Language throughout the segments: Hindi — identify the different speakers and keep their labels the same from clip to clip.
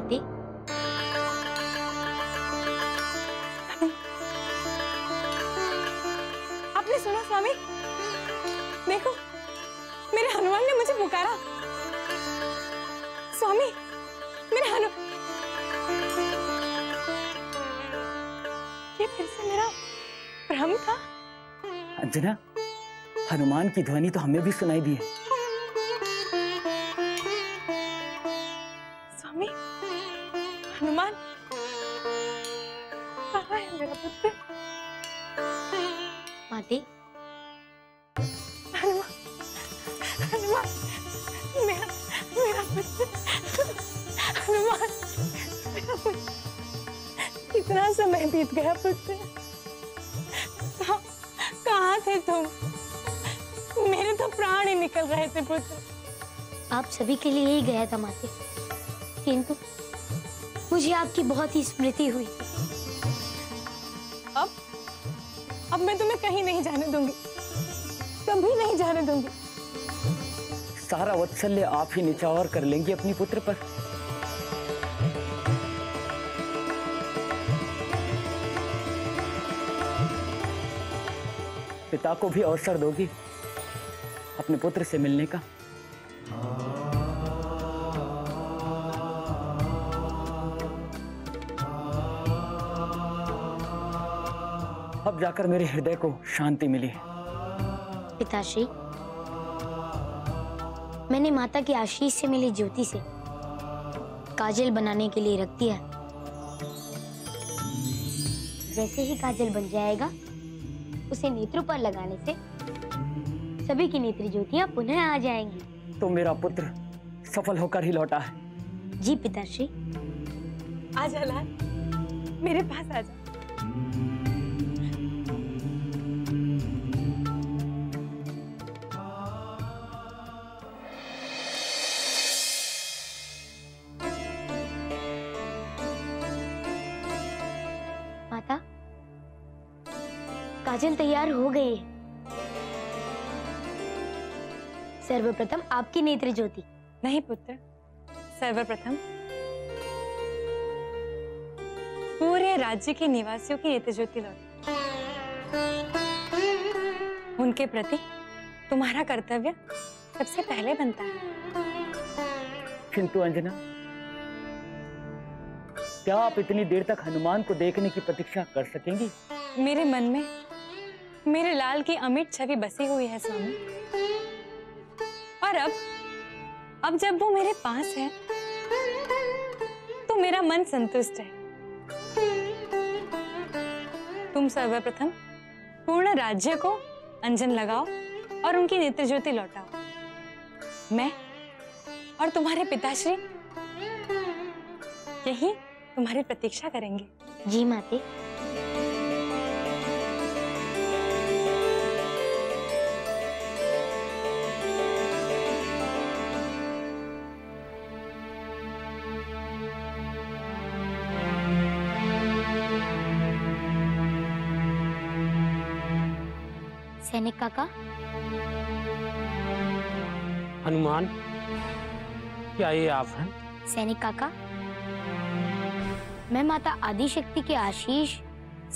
Speaker 1: माते।
Speaker 2: आपने सुना स्वामी? देखो, मेरे हनुमान ने मुझे पुकारा। स्वामी, मेरे ये फिर से मेरा भ्रम था?
Speaker 3: अंजना, हनुमान की ध्वनि तो हमें भी सुनाई दी है।
Speaker 2: स्वामी, हनुमान कहाँ है मेरा पुत्र?
Speaker 1: माते,
Speaker 2: हनुमान, हनुमान, मेरा पुत्र, हनुमान, मेरा पुत्र। कितना समय बीत गया पुत्र, कहाँ थे तुम? मेरे तो प्राण ही निकल रहे थे पुत्र।
Speaker 1: आप सभी के लिए ही गया था माते, किंतु मुझे आपकी बहुत ही स्मृति हुई।
Speaker 2: अब मैं तुम्हें कहीं नहीं जाने दूंगी, कभी नहीं जाने दूंगी।
Speaker 3: सारा वात्सल्य आप ही निछावर कर लेंगी अपनी पुत्र पर। पिता को भी अवसर दोगी अपने पुत्र से मिलने का। अब जाकर मेरे हृदय को शांति मिली है।
Speaker 1: पिताश्री, मैंने माता की आशीष से मिली ज्योति से काजल बनाने के लिए रख दिया। जैसे ही काजल बन जाएगा, उसे नेत्रों पर लगाने से सभी की नेत्र ज्योतियां पुनः आ जाएंगी।
Speaker 3: तो मेरा पुत्र सफल होकर ही लौटा है।
Speaker 1: जी पिताश्री।
Speaker 2: आजा लाल, मेरे पास आजा।
Speaker 1: माता, काजल तैयार हो गई है। सर्वप्रथम आपकी नेत्र ज्योति।
Speaker 2: नहीं पुत्र, सर्वप्रथम पूरे राज्य के निवासियों की नेत्र ज्योति लौट। उनके प्रति तुम्हारा कर्तव्य सबसे पहले बनता है।
Speaker 3: किंतु अंजना, क्या आप इतनी देर तक हनुमान को देखने की प्रतीक्षा कर सकेंगी?
Speaker 2: मेरे मन में मेरे लाल की अमिट छवि बसी हुई है स्वामी, और अब जब वो मेरे पास है तो मेरा मन संतुष्ट है। तुम सर्वप्रथम पूर्ण राज्य को अंजन लगाओ और उनकी नेत्र ज्योति लौटाओ। मैं और तुम्हारे पिताश्री यही तुम्हारी प्रतीक्षा करेंगे।
Speaker 1: जी माते। सैनिक काका।
Speaker 4: हनुमान, क्या ये आप हैं?
Speaker 1: सैनिक काका, मैं माता आदिशक्ति के आशीष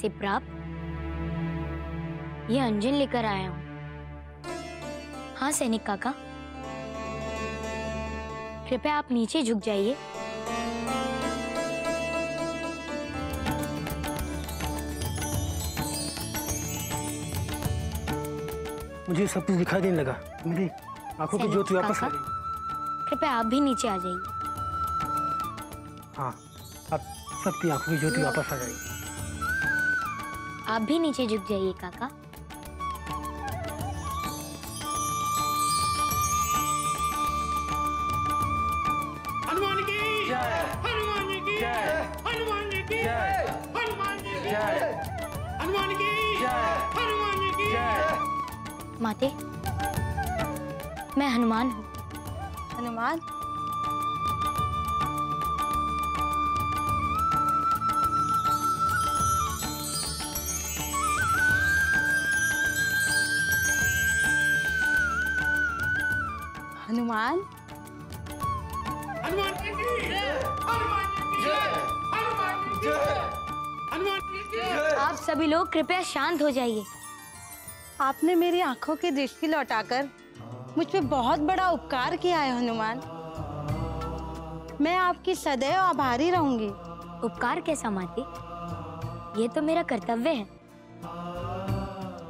Speaker 1: से प्राप्त यह अंजन लेकर आया हूँ। हाँ सैनिक काका, कृपया आप नीचे झुक जाइए।
Speaker 4: मुझे सब कुछ दिखाई देने लगा। मेरी आंखों की ज्योति वापस आ गई।
Speaker 1: कृपया आप भी नीचे आ जाइए।
Speaker 4: हाँ, अब सबकी आंखों की ज्योति वापस आ जाएगी।
Speaker 1: आप भी नीचे झुक जाइए काका।
Speaker 5: हनुमान की जय, हनुमान की जय, हनुमान की जय, हनुमान की जय, हनुमान की जय, हनुमान की जय।
Speaker 1: माते, मैं हनुमान हूँ।
Speaker 2: हनुमान, हनुमान,
Speaker 5: हनुमान की जय, हनुमान
Speaker 1: आप सभी लोग कृपया शांत हो जाइए।
Speaker 6: आपने मेरी आंखों की दृष्टि लौटाकर मुझ पे बहुत बड़ा उपकार किया है हनुमान। मैं आपकी सदैव आभारी रहूंगी।
Speaker 1: उपकार कैसा माते? ये तो मेरा कर्तव्य है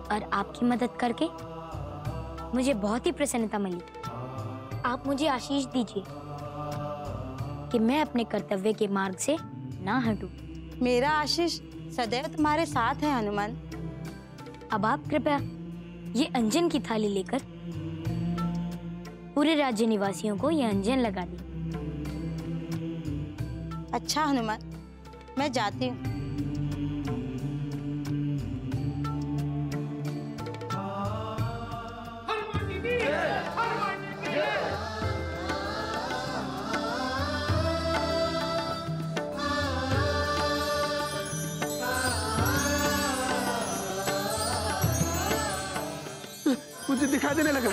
Speaker 1: और आपकी मदद करके मुझे बहुत ही प्रसन्नता मिली। आप मुझे आशीष दीजिए कि मैं अपने कर्तव्य के मार्ग से ना हटूं।
Speaker 6: मेरा आशीष सदैव तुम्हारे साथ है हनुमान।
Speaker 1: अब आप कृपया ये अंजन की थाली लेकर पूरे राज्य निवासियों को ये अंजन लगा दी।
Speaker 6: अच्छा हनुमान, मैं जाती हूँ।
Speaker 5: हनुमान जी की जय, हनुमान जी की जय।
Speaker 4: मुझे दिखाई देने लगा।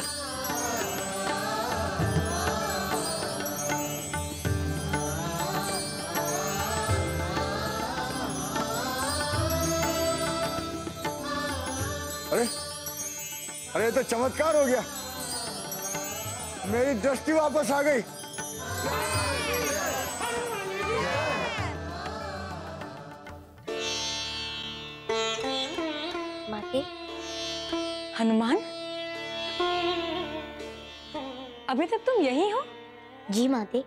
Speaker 7: अरे अरे तो चमत्कार हो गया, मेरी दृष्टि वापस आ गई।
Speaker 1: माते,
Speaker 2: हनुमान, अभी तक तुम यही हो?
Speaker 1: जी माते।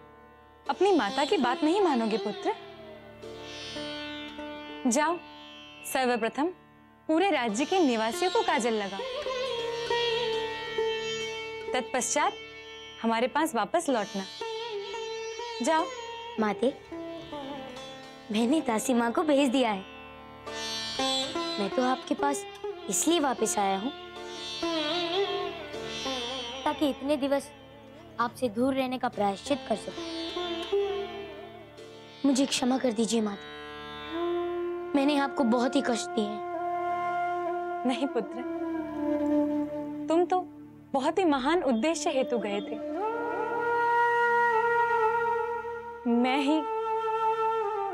Speaker 2: अपनी माता की बात नहीं मानोगे पुत्र? जाओ, सर्वप्रथम पूरे राज्य के निवासियों को काजल लगाओ। तत्पश्चात हमारे पास वापस लौटना। जाओ।
Speaker 1: माते, मैंने दासी माँ को भेज दिया है। मैं तो आपके पास इसलिए वापस आया हूँ ताकि इतने दिवस आपसे दूर रहने का प्रायश्चित कर सकूं। मुझे क्षमा कर दीजिए माते, मैंने आपको बहुत ही कष्ट दिए हैं।
Speaker 2: नहीं पुत्र, तुम तो बहुत ही महान उद्देश्य हेतु गए थे।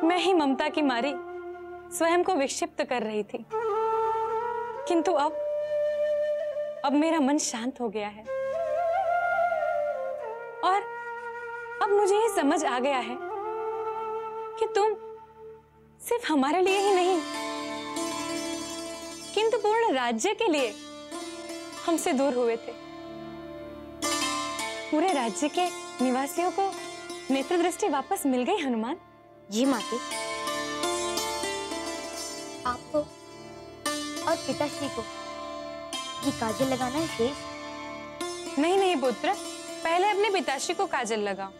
Speaker 2: मैं ही ममता की मारी स्वयं को विक्षिप्त कर रही थी, किंतु अब मेरा मन शांत हो गया है और अब मुझे ये समझ आ गया है कि तुम सिर्फ हमारे लिए ही नहीं किंतु पूर्ण राज्य के लिए हमसे दूर हुए थे। पूरे राज्य के निवासियों को नेत्र दृष्टि वापस मिल गई हनुमान।
Speaker 1: जी माते, आपको और पिताश्री को ये काजल लगाना है शेष।
Speaker 2: नहीं पुत्र, पहले अपने पिताश्री को काजल लगाओ।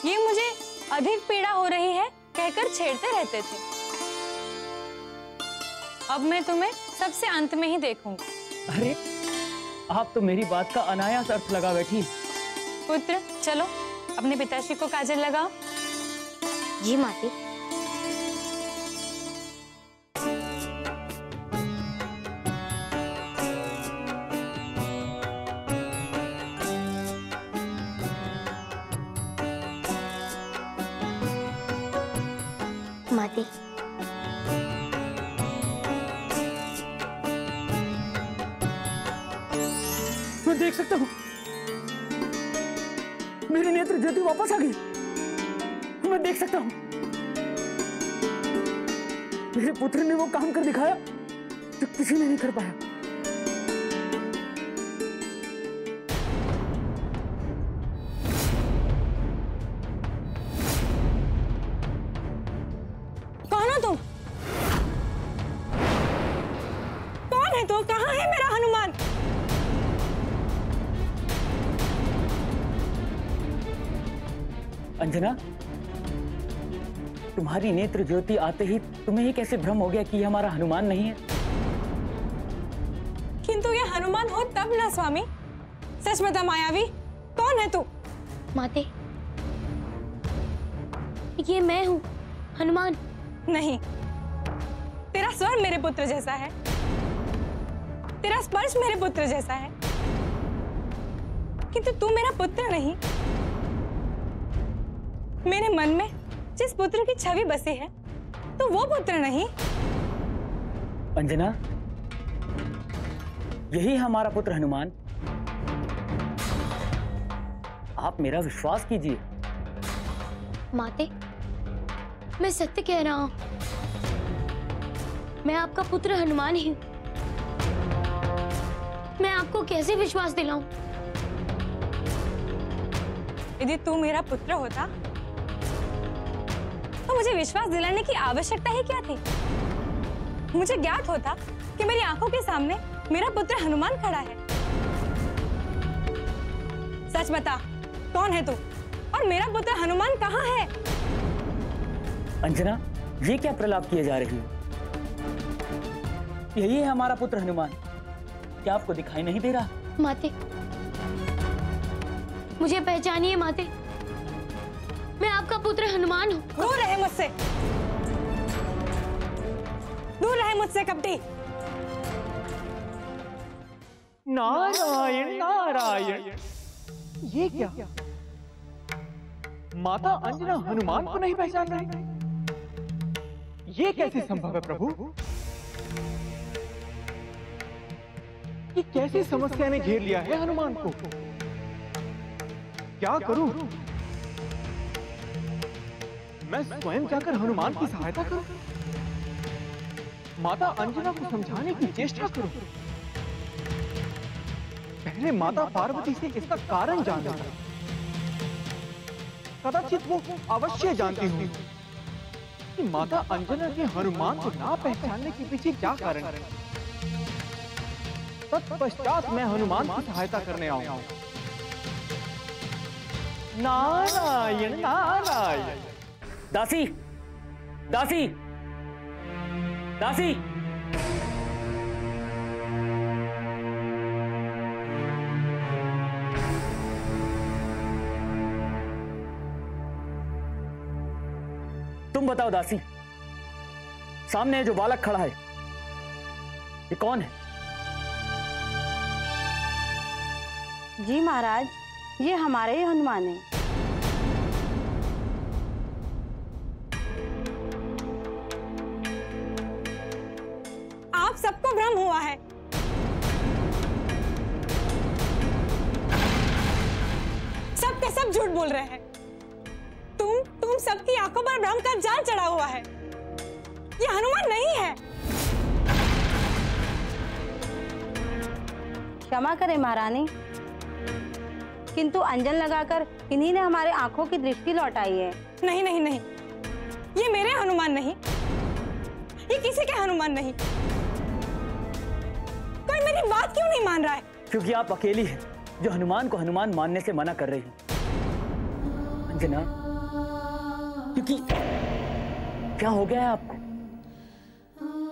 Speaker 2: ये मुझे अधिक पीड़ा हो रही है कहकर छेड़ते रहते थे। अब मैं तुम्हें सबसे अंत में ही देखूंगी।
Speaker 3: अरे आप तो मेरी बात का अनायास अर्थ लगा बैठी।
Speaker 2: पुत्र चलो, अपने पिताश्री को काजल लगाओ।
Speaker 1: जी माते। माते,
Speaker 3: मैं देख सकता हूँ, मेरी नेत्र ज्योति वापस आ गई। मैं देख सकता हूँ, मेरे पुत्र ने वो काम कर दिखाया जो किसी ने नहीं कर पाया।
Speaker 2: कौन हो तुम? कौन है तू? कहाँ है मेरा हनुमान?
Speaker 3: अंजना, तुम्हारी नेत्र ज्योति आते ही तुम्हें ये कैसे भ्रम हो गया कि ये हमारा हनुमान नहीं है?
Speaker 2: किंतु ये हनुमान हो तब ना स्वामी। सच बता मायावी, कौन है तू?
Speaker 1: माते, ये मैं हूँ, हनुमान।
Speaker 2: नहीं, तेरा स्वर मेरे पुत्र जैसा है, तेरा स्पर्श मेरे पुत्र जैसा है, किंतु तू मेरा पुत्र नहीं। मेरे मन में जिस पुत्र की छवि बसी है तू वो पुत्र नहीं?
Speaker 3: अंजना, यही हमारा पुत्र हनुमान। आप मेरा विश्वास कीजिए।
Speaker 1: माते, मैं सत्य कह रहा हूं। मैं आपका पुत्र हनुमान ही हूं। मैं आपको कैसे विश्वास दिलाऊं?
Speaker 2: यदि तू मेरा पुत्र होता तो मुझे विश्वास दिलाने की आवश्यकता ही क्या थी? मुझे ज्ञात होता कि मेरी आंखों के सामने मेरा पुत्र हनुमान खड़ा है। सच बता, कौन है तू और मेरा पुत्र हनुमान कहाँ है?
Speaker 3: अंजना, ये क्या प्रलाप किए जा रही हो? यही है हमारा पुत्र हनुमान। क्या आपको दिखाई नहीं दे रहा?
Speaker 1: माते, मुझे पहचानिए माते। मैं आपका पुत्र हनुमान हूँ।
Speaker 2: दूर रहे मुझसे, दूर रहे मुझसे कपटी।
Speaker 8: नारायण नारायण, ये क्या? माता अंजना हनुमान को नहीं पहचान रही? ये कैसे संभव है प्रभु? ये कैसी समस्या ने घेर लिया है हनुमान को? क्या करूं? मैं स्वयं जाकर हनुमान की सहायता करूं? माता अंजना को समझाने की चेष्टा करूं? पहले माता पार्वती से इसका कारण जान लूं। कदाचित वो अवश्य जानती होंगी कि माता अंजना के हनुमान को ना पहचानने के पीछे क्या कारण है। तत्पश्चात मैं हनुमान की सहायता करने आऊंगा। नारायण नारायण।
Speaker 3: दासी, दासी, दासी। तुम बताओ दासी, सामने जो बालक खड़ा है, ये कौन है?
Speaker 6: जी महाराज, ये हमारे ही हनुमान है।
Speaker 2: आप सबको भ्रम हुआ है। सब के सब झूठ बोल रहे हैं। तुम सबकी आंखों पर भ्रम का जाल चढ़ा हुआ है। ये हनुमान नहीं है।
Speaker 6: क्षमा करें महारानी, किंतु अंजन लगाकर इन्हीं ने हमारे आंखों की दृष्टि लौटाई है।
Speaker 2: नहीं नहीं नहीं, ये मेरे हनुमान नहीं, ये किसी के हनुमान नहीं। कोई मेरी बात क्यों नहीं मान रहा है?
Speaker 3: क्योंकि आप अकेली हैं जो हनुमान को हनुमान मानने से मना कर रही हैं। अंजना, क्योंकि क्या हो गया है आपको?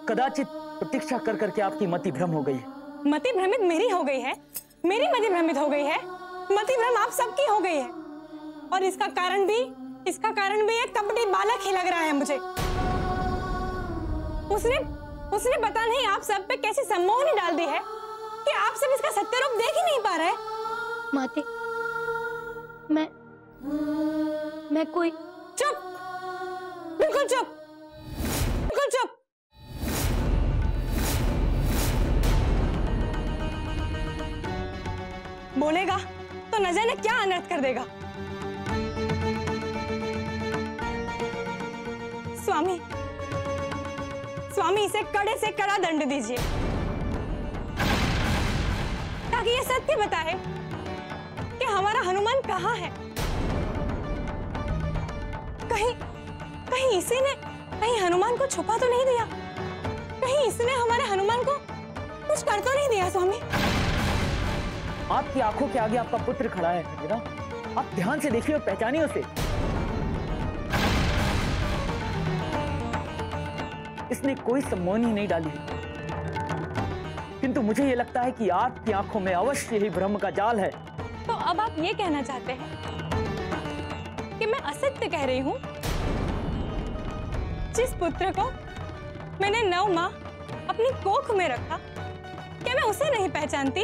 Speaker 3: कदाचित प्रतीक्षा कर करके आपकी मति भ्रम हो गई है।
Speaker 2: मति भ्रमित मेरी हो गई है, मेरी मति भ्रमित हो गई है, मति भ्रम आप सबकी हो गई है। और इसका कारण भी एक कपटी बालक ही लग रहा है मुझे। उसने पता नहीं आप सब पे कैसी सम्मोहनी डाल दी है कि आप सब इसका सत्य रूप देख ही नहीं पा रहे।
Speaker 1: माते, मैं कोई...
Speaker 2: चुप, बिल्कुल चुप, बिल्कुल चुप। बोलेगा तो न जाने क्या अनर्थ कर देगा। स्वामी इसे कड़े से कड़ा दंड दीजिए ताकि ये सत्य बताए कि हमारा हनुमान कहाँ है। कहीं इसी ने कहीं हनुमान को छुपा तो नहीं दिया? कहीं इसने हमारे हनुमान को कुछ कर तो नहीं दिया? स्वामी,
Speaker 3: आपकी आंखों के आगे आपका पुत्र खड़ा है अंजना। आप ध्यान से देखिए और पहचानिए उसे। इसने कोई सम्मोहनी नहीं डाली, किंतु मुझे यह लगता है कि आपकी आंखों में अवश्य ही भ्रम का जाल है।
Speaker 2: तो अब आप ये कहना चाहते हैं कि मैं असत्य कह रही हूँ? जिस पुत्र को मैंने 9 माह अपनी कोख में रखा, क्या मैं उसे नहीं पहचानती?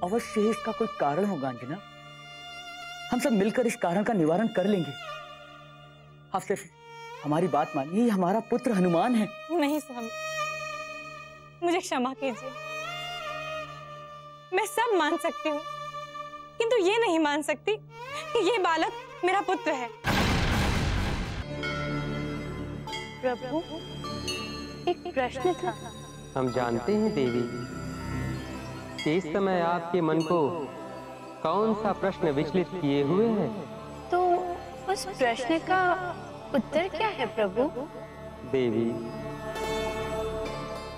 Speaker 3: अवश्य ही इसका कोई कारण होगा अंजना। हम सब मिलकर इस कारण का निवारण कर लेंगे। हमारी बात मानिए, ये हमारा पुत्र हनुमान है।
Speaker 2: नहीं स्वामी, मुझे क्षमा कीजिए। मैं सब मान सकती हूँ, किंतु ये नहीं मान सकती कि ये बालक मेरा पुत्र है।
Speaker 6: प्रभु, एक प्रश्न था।
Speaker 9: हम जानते हैं देवी कि इस समय आपके मन को कौन सा प्रश्न विचलित किए हुए है।
Speaker 6: तो उस प्रश्न का उत्तर क्या है प्रभु?
Speaker 9: देवी,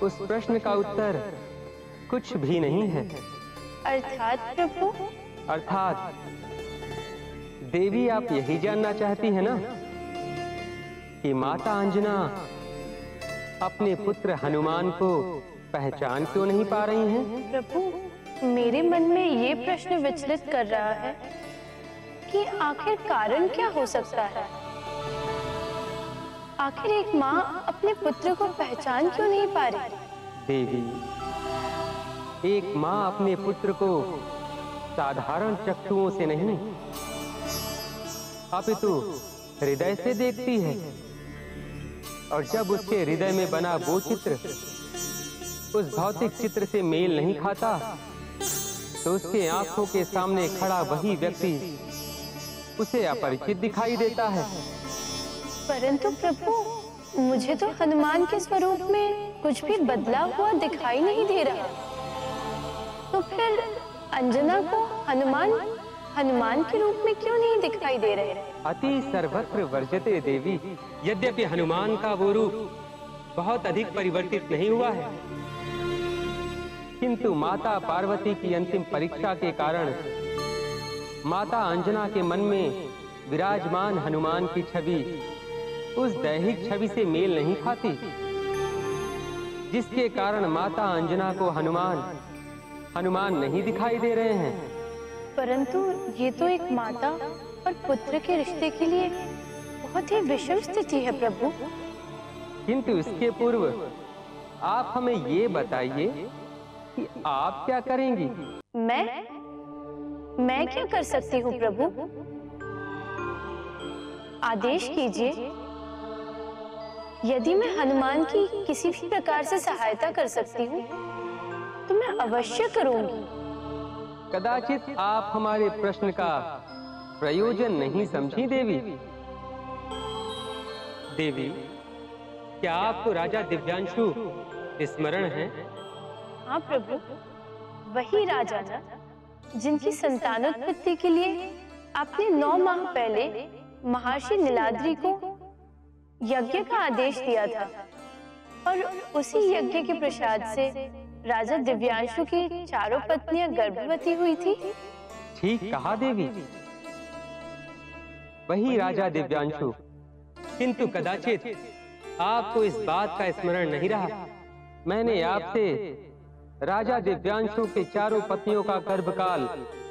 Speaker 9: उस प्रश्न का उत्तर कुछ भी नहीं है।
Speaker 6: अर्थात प्रभु?
Speaker 9: अर्थात देवी, आप यही जानना चाहती हैं ना कि माता अंजना अपने पुत्र हनुमान को पहचान क्यों नहीं पा रही हैं?
Speaker 6: प्रभु, मेरे मन में ये प्रश्न विचलित कर रहा है कि आखिर कारण क्या हो सकता है। आखिर एक माँ अपने पुत्र को पहचान क्यों नहीं पा रही?
Speaker 9: देवी, एक माँ अपने पुत्र को साधारण चक्षुओं से नहीं अपितु हृदय से देखती है, और जब उसके हृदय में बना वो चित्र उस भौतिक चित्र से मेल नहीं खाता, तो उसके आंखों के सामने खड़ा वही व्यक्ति उसे अपरिचित दिखाई देता है।
Speaker 6: परंतु प्रभु, मुझे तो हनुमान के स्वरूप में कुछ भी बदला हुआ दिखाई नहीं दे रहा। तो फिर अंजना को हनुमान के रूप में क्यों नहीं दिखाई दे रहे?
Speaker 9: अति सर्वत्र वर्जते देवी। यद्यपि हनुमान का वो रूप बहुत अधिक परिवर्तित नहीं हुआ है, किंतु माता पार्वती की अंतिम परीक्षा के कारण माता अंजना के मन में विराजमान हनुमान की छवि उस दैहिक छवि से मेल नहीं खाती, जिसके कारण माता अंजना को हनुमान नहीं दिखाई दे रहे हैं।
Speaker 6: परंतु ये तो एक माता और पुत्र के रिश्ते के लिए बहुत ही विषम स्थिति है प्रभु।
Speaker 9: किंतु इसके पूर्व आप हमें ये बताइए कि आप क्या करेंगी?
Speaker 6: मैं क्या कर सकती हूँ प्रभु? आदेश कीजिए। यदि मैं हनुमान की किसी भी प्रकार से सहायता कर सकती हूँ तो मैं अवश्य करूंगी।
Speaker 9: कदाचित आप हमारे प्रश्न का प्रयोजन नहीं समझी देवी। देवी, क्या आपको राजा दिव्यांशु स्मरण है?
Speaker 6: हाँ प्रभु, वही राजा ना जिनकी संतानोत्पत्ति के लिए आपने 9 माह पहले महर्षि नीलाद्रि को यज्ञ का आदेश दिया था, और उसी यज्ञ के प्रसाद से राजा दिव्यांशु की चारों पत्नियां गर्भवती हुई थी।
Speaker 9: ठीक कहा देवी, वही राजा दिव्यांशु। किंतु कदाचित आपको इस बात का स्मरण नहीं रहा, मैंने आपसे राजा दिव्यांशु के चारों पत्नियों का गर्भकाल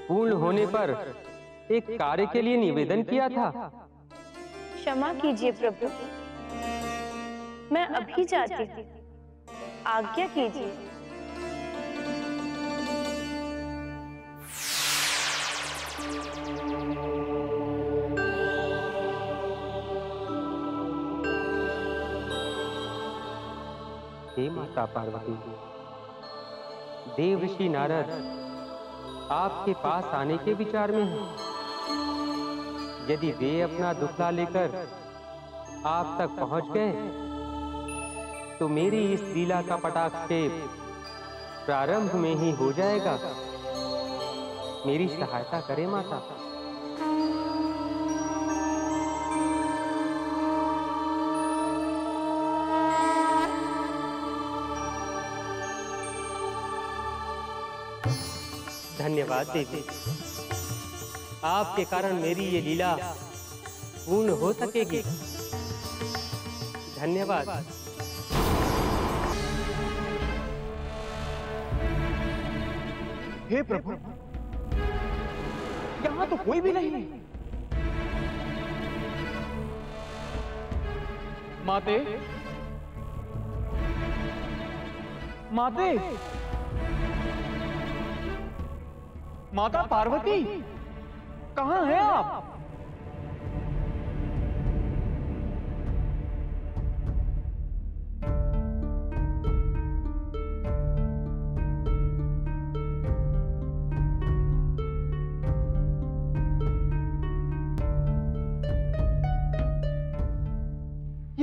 Speaker 9: पूर्ण होने पर एक कार्य के लिए निवेदन किया था।
Speaker 6: क्षमा कीजिए प्रभु, मैं अभी जाती हूँ, आज्ञा कीजिए।
Speaker 9: हे माता पार्वती, देवर्षि नारद आपके पास आने के विचार में हैं। यदि वे अपना दुखला लेकर आप तक पहुंच गए तो मेरी इस लीला का पटाक्षेप प्रारंभ में ही हो जाएगा। मेरी सहायता करें माता। धन्यवाद देवी, आपके कारण मेरी ये लीला पूर्ण हो सकेगी। धन्यवाद।
Speaker 8: हे प्रभु, यहाँ तो कोई भी नहीं है। माते, माते, माता पार्वती, कहाँ हैं आप?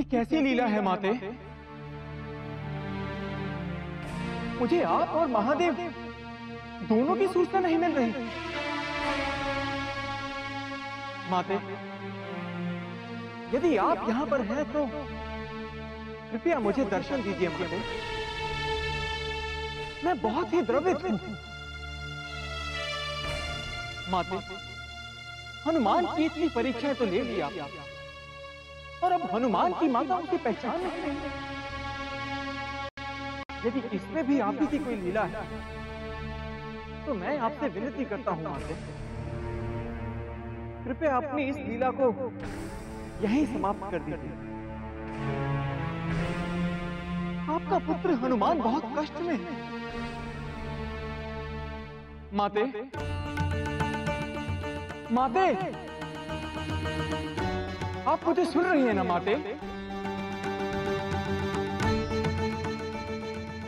Speaker 8: ये कैसी लीला है माते? मुझे आप और महादेव दोनों की सूचना नहीं मिल रही। माते, यदि आप यहाँ पर हैं तो कृपया मुझे दर्शन दीजिए माते। मैं बहुत ही द्रवित हूं। माते, हनुमान की इतनी परीक्षाएं तो ले ली आप, और अब हनुमान की माता उनकी पहचान नहीं है। यदि इसमें भी आप ही की कोई लीला है तो मैं आपसे विनती करता हूं माते, कृपया अपनी इस लीला को यहीं समाप्त कर दीजिए। आपका पुत्र हनुमान बहुत कष्ट में है। माते, माते, आप मुझे सुन रही हैं ना माते?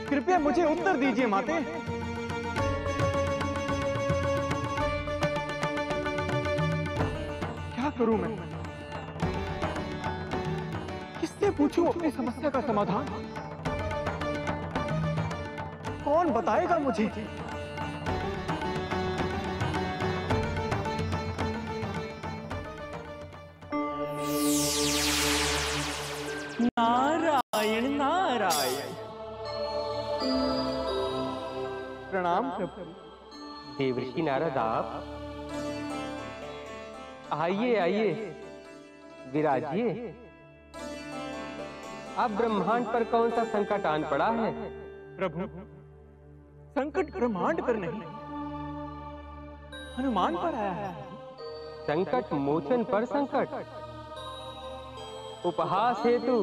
Speaker 8: कृपया मुझे उत्तर दीजिए माते। क्या करूं मैं? किससे पूछूं अपनी समस्या का समाधान? कौन बताएगा मुझे?
Speaker 10: नारायण नारायण।
Speaker 8: प्रणाम प्रभु।
Speaker 9: देवर्षि नारद, आप आइए आइए, विराजिए। अब ब्रह्मांड पर कौन सा संकट आन पड़ा है?
Speaker 8: प्रभु, संकट ब्रह्मांड पर नहीं, हनुमान पर आया है।
Speaker 9: संकट मोचन पर संकट। उपहास हेतु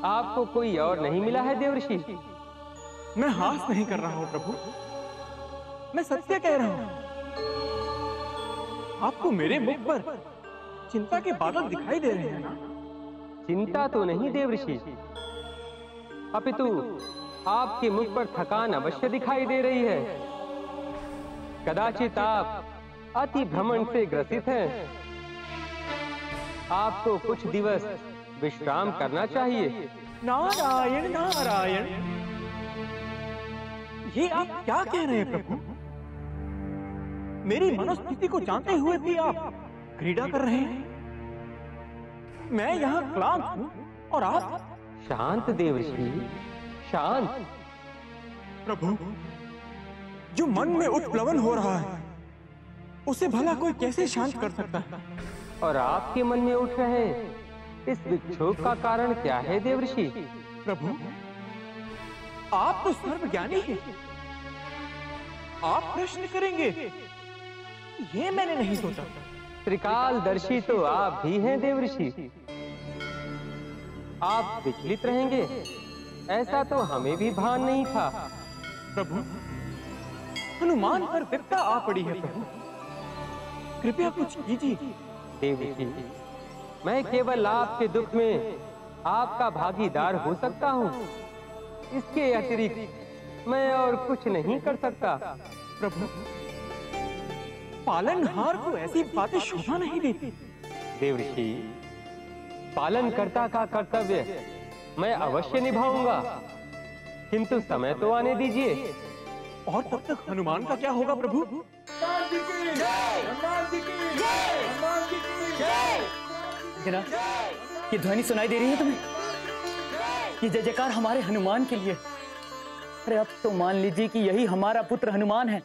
Speaker 9: आपको कोई और नहीं मिला है देवर्षि?
Speaker 8: मैं हास नहीं कर रहा हूं प्रभु, मैं सत्य कह रहा हूं। आपको मेरे मुख पर चिंता के बादल दिखाई दे रहे हैं ना?
Speaker 9: चिंता तो नहीं देवर्षि, अपितु आपके मुख पर थकान अवश्य दिखाई दे रही है। कदाचित आप अति भ्रमण से ग्रसित हैं। आपको कुछ दिवस विश्राम करना चाहिए।
Speaker 8: नारायण नारायण, ये आप क्या कह रहे हैं प्रभु? मेरी मनोस्थिति को जानते हुए भी आप क्रीड़ा कर रहे हैं। मैं यहाँ क्लांत हूँ और आप?
Speaker 9: शांत देवर्षि, शांत।
Speaker 8: प्रभु, जो मन में उत्प्लवन हो रहा है उसे भला कोई कैसे शांत कर सकता है?
Speaker 9: और आपके मन में उठ रहे इस विक्षोभ का कारण क्या है देवर्षि?
Speaker 8: प्रभु, आप तो सर्वज्ञानी हैं। आप प्रश्न करेंगे, ये मैंने नहीं सोचा।
Speaker 9: त्रिकालदर्शी तो आप भी हैं देवर्षि। आप विचलित रहेंगे ऐसा तो हमें भी भान नहीं था।
Speaker 8: प्रभु, हनुमान पर विपदा आ पड़ी है प्रभु, कृपया कुछ कीजिए।
Speaker 9: देवर्षि, मैं केवल आपके दुख में आपका भागीदार हो सकता हूँ। इसके अतिरिक्त मैं और कुछ नहीं कर सकता।
Speaker 8: प्रभु, पालनहार को ऐसी बातें शोभा नहीं देती।
Speaker 9: देवर्षि, पालनकर्ता का कर्तव्य मैं अवश्य निभाऊंगा, किंतु समय तो आने दीजिए।
Speaker 8: और तब तक हनुमान का क्या होगा प्रभु?
Speaker 3: जना, ये ध्वनि सुनाई दे रही है तुम्हें? ये जय जयकार हमारे हनुमान के लिए। अरे अब तो मान लीजिए कि यही हमारा पुत्र हनुमान है,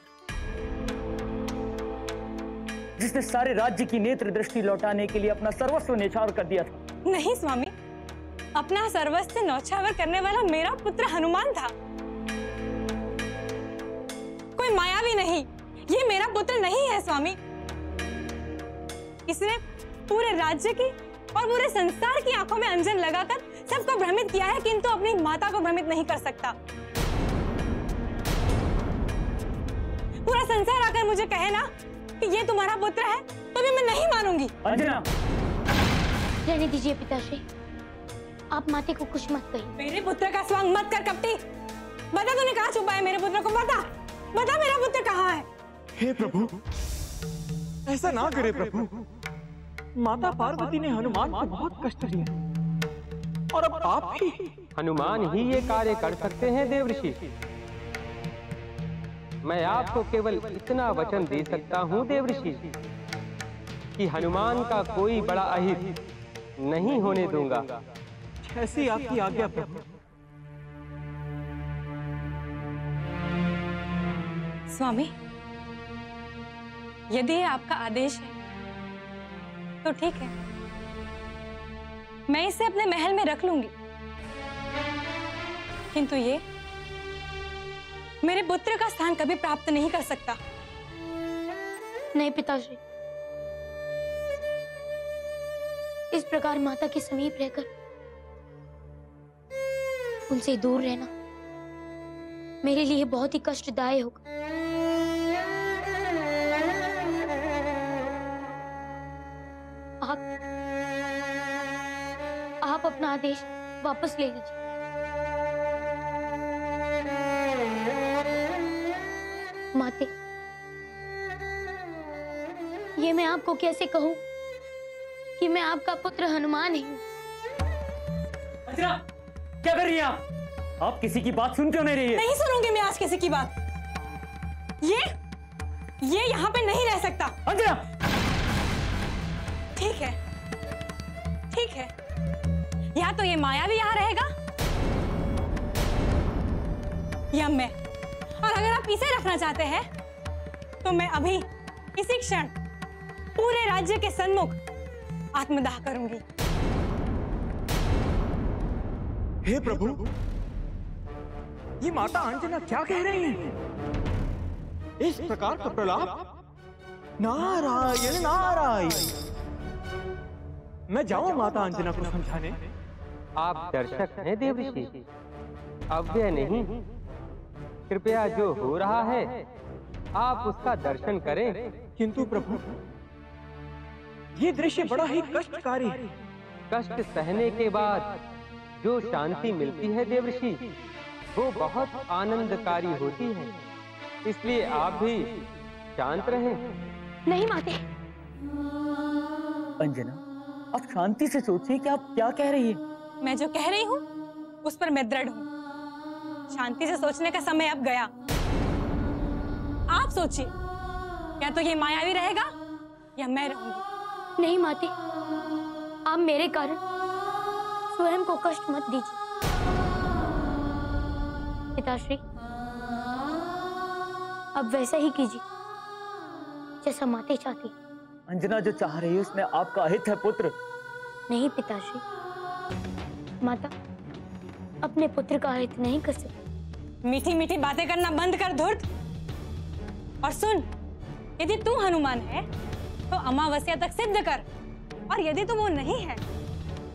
Speaker 3: जिसने सारे राज्य की नेत्र दृष्टि लौटाने के लिए अपना सर्वस्व न्यौछावर कर दिया था।
Speaker 2: नहीं स्वामी, अपना सर्वस्व न्यौछावर करने वाला मेरा पुत्र हनुमान था, कोई माया भी नहीं। ये मेरा पुत्र नहीं है स्वामी। इसने पूरे राज्य की और पूरे संसार की आंखों में अंजन लगाकर सबको भ्रमित किया है, किंतु अपनी माता को भ्रमित नहीं कर सकता। पूरा संसार आकर मुझे कहे ना कि ये तुम्हारा पुत्र है, तो भी मैं नहीं मानूंगी।
Speaker 3: अंजना,
Speaker 1: रहने दीजिए पिताश्री, आप माते को कुछ मत कहिए।
Speaker 2: मेरे पुत्र का स्वांग मत कर कपटी। बता तूने कहाँ छुपा है मेरे पुत्र को? बता बता, मेरा पुत्र कहाँ है?
Speaker 8: हे प्रभु, ऐसा ना करे प्रभु। माता पार्वती ने हनुमान को बहुत कष्ट दिया। आप कृपा करें, हनुमान को मुझे दे दीजिए।
Speaker 3: अंजना, ये ध्वनि सुनाई दे रही है तुम्हें? ये जय जयकार हमारे हनुमान के लिए। अरे अब तो मान लीजिए कि यही हमारा पुत्र हनुमान है, जिसने सारे राज्य की नेत्र दृष्टि लौटाने के लिए अपना सर्वस्व न्यौछावर कर दिया था।
Speaker 8: हे प्रभु, ऐसा ना करे प्रभु। माता पार्वती ने हनुमान को बहुत कष्ट दिया। और अब आप भी।
Speaker 9: हनुमान ही ये कार्य कर सकते हैं देवऋषि। मैं आपको केवल इतना वचन दे सकता हूँ देवऋषि कि हनुमान का कोई बड़ा अहित नहीं होने दूंगा।
Speaker 8: जैसी आपकी आज्ञा प्रभु।
Speaker 2: स्वामी, यदि ये आपका आदेश है तो ठीक है, मैं इसे अपने महल में रख लूंगी। किंतु ये मेरे पुत्र का स्थान कभी प्राप्त नहीं कर सकता।
Speaker 1: नहीं पिताश्री, इस प्रकार माता के समीप रहकर उनसे दूर रहना मेरे लिए बहुत ही कष्टदायक होगा। आप अपना आदेश वापस ले लीजिए। माते, ये मैं आपको कैसे कहूं कि मैं आपका पुत्र हनुमान ही हूं।
Speaker 3: अंजना, क्या कर रही हैं आप? आप किसी की बात सुन क्यों नहीं रही है?
Speaker 2: नहीं सुनूंगी मैं आज किसी की बात। ये यहाँ पे नहीं रह सकता।
Speaker 3: अंजना!
Speaker 2: ठीक है, ठीक है, या तो ये माया भी यहाँ रहेगा या मैं। और अगर आप इसे रखना चाहते हैं तो मैं अभी इसी क्षण पूरे राज्य के सन्मुख आत्मदाह करूंगी।
Speaker 8: हे प्रभु, ये माता अंजना क्या कह रही है? इस प्रकार का प्रलाप? नारायण नारायण। मैं जाऊं माता अंजना को समझाने?
Speaker 9: आप दर्शक हैं देवऋषि, अव्यय नहीं। कृपया जो हो रहा है आप उसका दर्शन करें।
Speaker 8: किंतु प्रभु, ये दृश्य बड़ा ही कष्टकारी है।
Speaker 9: कष्ट सहने के बाद जो शांति मिलती है देवऋषि, वो बहुत आनंदकारी होती है। इसलिए आप भी शांत रहें।
Speaker 1: नहीं माते।
Speaker 3: अंजना, आप शांति से सोचिए कि आप क्या कह रही है।
Speaker 2: मैं जो कह रही हूँ उस पर मैं दृढ़ हूँ। शांति से सोचने का समय अब गया। आप सोचिए, या तो ये मायावी रहेगा या मैं रहूंगी।
Speaker 1: नहीं माते, आप मेरे कारण स्वयं को कष्ट मत दीजिए। पिताश्री, अब वैसा ही कीजिए जैसा माते चाहती।
Speaker 3: अंजना जो चाह रही है उसमें आपका अहित है पुत्र।
Speaker 1: नहीं पिताश्री, माता अपने पुत्र का अहित नहीं कर सकती।
Speaker 2: मीठी मीठी बातें करना बंद कर धूर्त। और सुन, यदि तू हनुमान है तो अमावस्या तक सिद्ध कर, और यदि तू वो नहीं है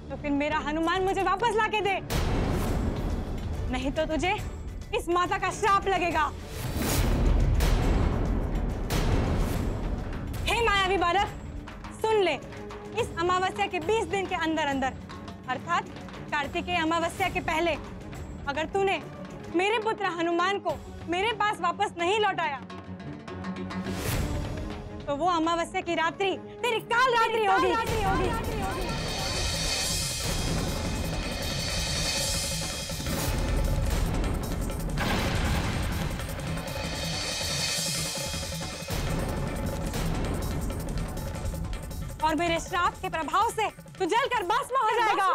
Speaker 2: तो फिर मेरा हनुमान मुझे वापस लाके दे, नहीं तो तुझे इस माता का श्राप लगेगा। हे मायावी बालक, सुन ले, इस अमावस्या के 20 दिन के अंदर अंदर, अर्थात कार्तिकेय अमावस्या के पहले, अगर तूने मेरे पुत्र हनुमान को मेरे पास वापस नहीं लौटाया तो वो अमावस्या की रात्रि तेरी काल रात्रि होगी। और मेरे श्राप के प्रभाव से तू जलकर भस्म हो जाएगा।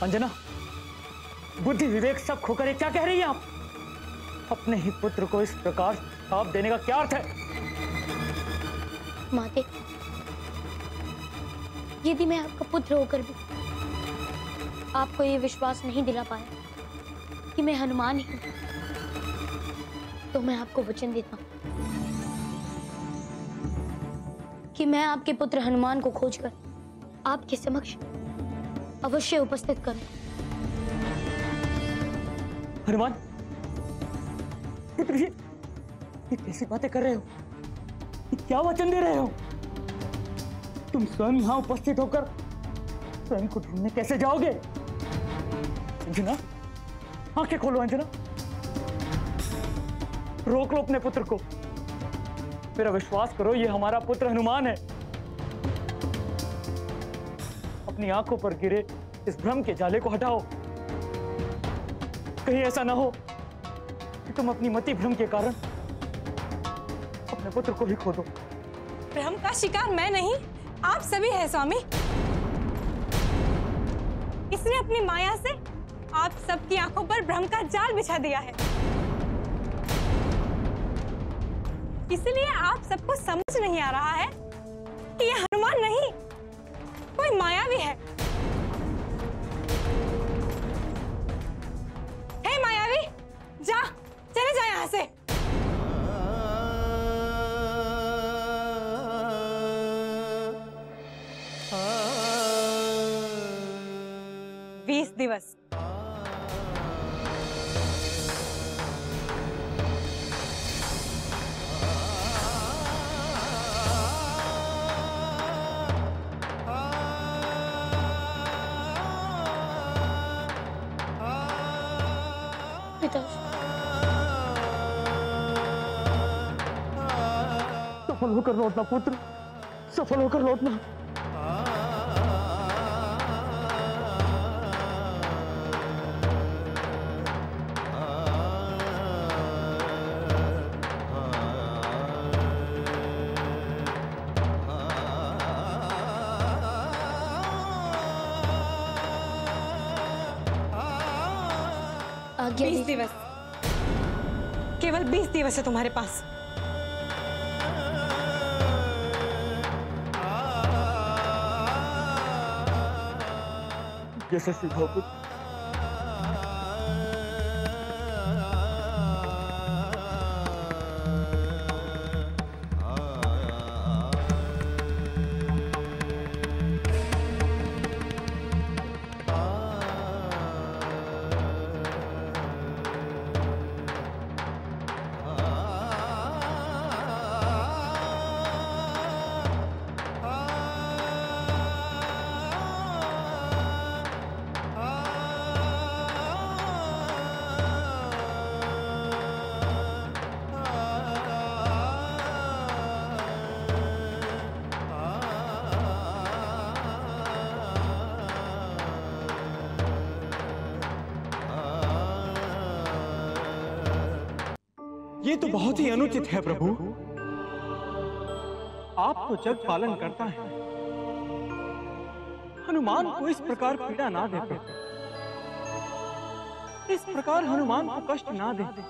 Speaker 3: अंजना, बुद्धि विवेक सब खोकर क्या कह रही हैं आप? अपने ही पुत्र को इस प्रकार श्राप देने का क्या अर्थ है?
Speaker 1: माते, यदि मैं आपका पुत्र होकर भी आपको ये विश्वास नहीं दिला पाया कि मैं हनुमान ही हूं, तो मैं आपको वचन देता हूं कि मैं आपके पुत्र हनुमान को खोजकर आपके समक्ष अवश्य उपस्थित करूं।
Speaker 3: हनुमान, ये कैसी बातें कर रहे हो? ये क्या वचन दे रहे हो? तुम स्वयं यहाँ उपस्थित होकर स्वयं को ढूंढने कैसे जाओगे? अंजना, आंखें खोलो अंजना, रोक लो अपने पुत्र को। मेरा विश्वास करो, ये हमारा पुत्र हनुमान है। अपनी आंखों पर गिरे इस भ्रम के जाले को हटाओ। कहीं ऐसा ना हो कि तुम अपनी मति भ्रम के कारण अपने पुत्र को ही खो दो।
Speaker 2: भ्रम का शिकार मैं नहीं, आप सभी हैं स्वामी। इसने अपनी माया से आप सबकी आंखों पर भ्रम का जाल बिछा दिया है। इसलिए आप सबको समझ नहीं आ रहा है कि यह हनुमान नहीं, कोई माया भी है। हे मायावी, जा, चले जा यहां से। दिवस
Speaker 3: सफल होकर लौटना पुत्र, सफल होकर लौटना।
Speaker 1: आज्ञा
Speaker 2: 20 दिवस, केवल 20 दिवस है तुम्हारे पास।
Speaker 3: जैसे सीखो पुत्र।
Speaker 8: ये तो बहुत ही अनुचित है प्रभु। आप तो जग पालन करता है, हनुमान को इस प्रकार पीड़ा ना देते, इस प्रकार हनुमान को कष्ट ना देते।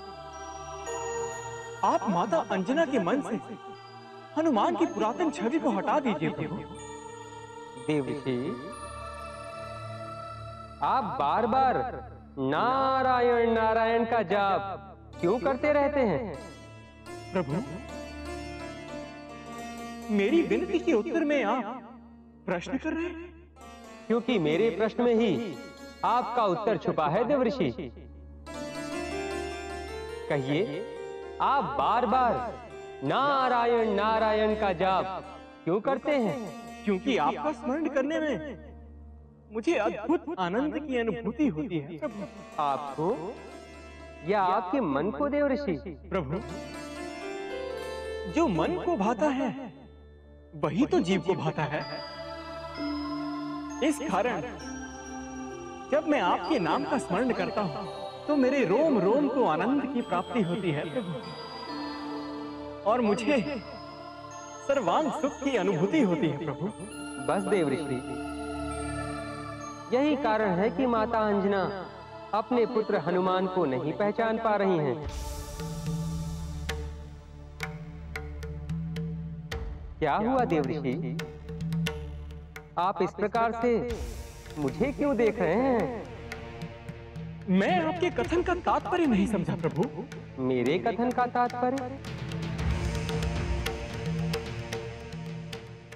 Speaker 8: आप माता अंजना के मन से हनुमान की पुरातन छवि को हटा दीजिए प्रभु।
Speaker 9: देवऋषि, आप बार बार नारायण नारायण का जाप क्यों करते रहते हैं?
Speaker 8: प्रभु, मेरी विनती के उत्तर में आप प्रश्न कर रहे हैं?
Speaker 9: क्योंकि मेरे प्रश्न में ही आपका उत्तर छुपा है देवऋषि। कहिए, आप बार बार नारायण नारायण का जाप क्यों करते हैं?
Speaker 8: क्योंकि आपका स्मरण करने में मुझे अद्भुत आनंद की अनुभूति होती है प्रभु।
Speaker 9: आपको या आपके मन को देवऋषि?
Speaker 8: प्रभु, जो मन को भाता है वही तो जीव को भाता है। इस कारण जब मैं आपके नाम का स्मरण करता हूं तो मेरे रोम रोम को आनंद की प्राप्ति होती है प्रभु, और मुझे सर्वांग सुख की अनुभूति होती है प्रभु।
Speaker 9: बस देवऋषि, यही कारण है कि माता अंजना अपने पुत्र हनुमान को नहीं पहचान पा रही हैं। क्या हुआ देवऋषि? आप इस प्रकार से मुझे क्यों देख रहे हैं?
Speaker 8: मैं आपके कथन का तात्पर्य नहीं समझा प्रभु।
Speaker 9: मेरे कथन का तात्पर्य?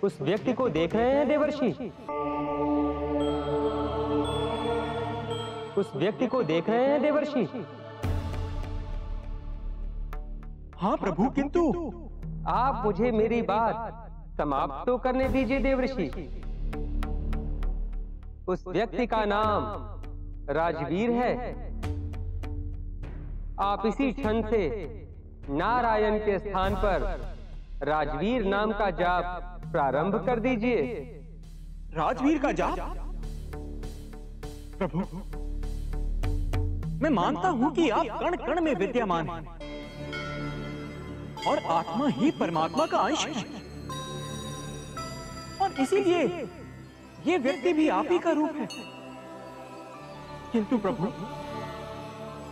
Speaker 9: उस व्यक्ति को देख रहे हैं देवर्षि? उस व्यक्ति को देख रहे हैं देवर्षि?
Speaker 8: हाँ प्रभु, किंतु
Speaker 9: आप मुझे मेरी बात समाप्त तो करने दीजिए देवर्षि। उस व्यक्ति का नाम राजवीर है, आप इसी क्षण से नारायण के स्थान पर राजवीर नाम का जाप प्रारंभ कर दीजिए।
Speaker 8: राजवीर का जाप? प्रभु, मैं मानता हूं कि आप कण कण में विद्यमान हैं और आत्मा ही परमात्मा का अंश है, और इसीलिए ये व्यक्ति भी आप ही का रूप है। किंतु प्रभु,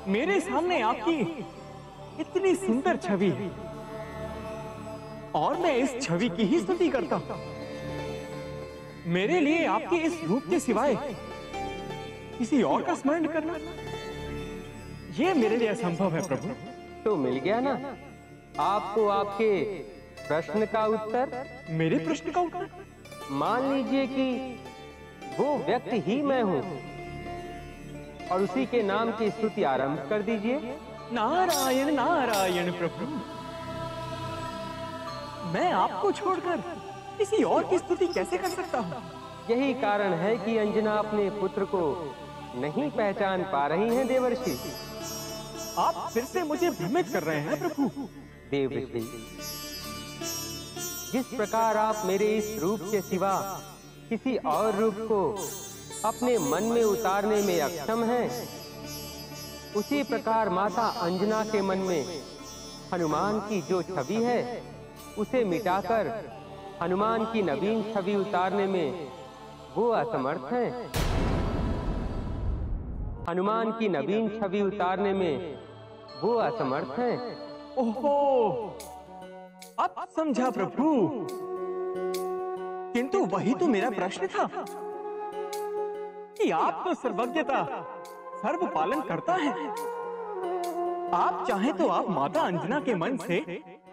Speaker 8: मेरे सामने आपकी इतनी सुंदर छवि है और मैं इस छवि की ही स्तुति करता हूं। मेरे लिए आपके इस रूप के सिवाय किसी और का स्मरण करना, ये मेरे लिए असंभव है प्रभु।
Speaker 9: तो मिल गया ना आपको आपके प्रश्न का उत्तर।
Speaker 8: मेरे प्रश्न का उत्तर?
Speaker 9: मान लीजिए कि वो व्यक्ति ही मैं हूं और उसी के नाम की स्तुति आरंभ कर दीजिए।
Speaker 8: नारायण नारायण प्रभु, मैं आपको छोड़कर किसी और की स्तुति कैसे कर सकता हूं?
Speaker 9: यही कारण है कि अंजना अपने पुत्र को नहीं पहचान पा रही हैं देवर्षि।
Speaker 8: आप फिर से मुझे भ्रमित कर रहे हैं प्रभु।
Speaker 9: देवर्षि, जिस प्रकार आप मेरे इस रूप के सिवा किसी और रूप को अपने मन में उतारने में अक्षम हैं, उसी प्रकार माता अंजना के मन में हनुमान की जो छवि है उसे मिटाकर हनुमान की नवीन छवि उतारने में वो असमर्थ हैं। हनुमान की नवीन छवि उतारने में वो असमर्थ हैं।
Speaker 8: ओहो, अब समझा प्रभु। किंतु वही तो मेरा प्रश्न था कि आप तो सर्वज्ञता सर्व पालन करता है। आप चाहें तो आप माता अंजना के मन से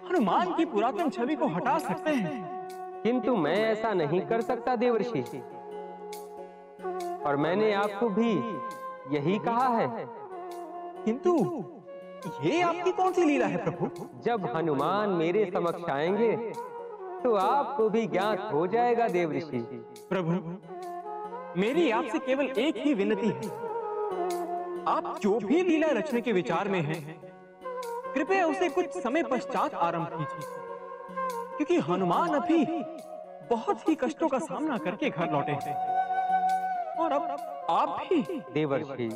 Speaker 8: हनुमान की पुरातन छवि को हटा सकते हैं,
Speaker 9: किंतु मैं ऐसा नहीं कर सकता देवर्षि, और मैंने आपको भी यही कहा है।
Speaker 8: किंतु ये आपकी कौन सी लीला है प्रभु?
Speaker 9: जब हनुमान मेरे समक्ष आएंगे तो आपको भी ज्ञात हो जाएगा देवर्षि।
Speaker 8: प्रभु, मेरी आपसे केवल एक ही विनती है, आप जो भी लीला रचने के विचार में हैं, कृपया उसे कुछ समय पश्चात आरंभ कीजिए, क्योंकि हनुमान अभी बहुत ही कष्टों का सामना करके घर लौटे हैं, और अब आप भी।
Speaker 9: देवर्षि,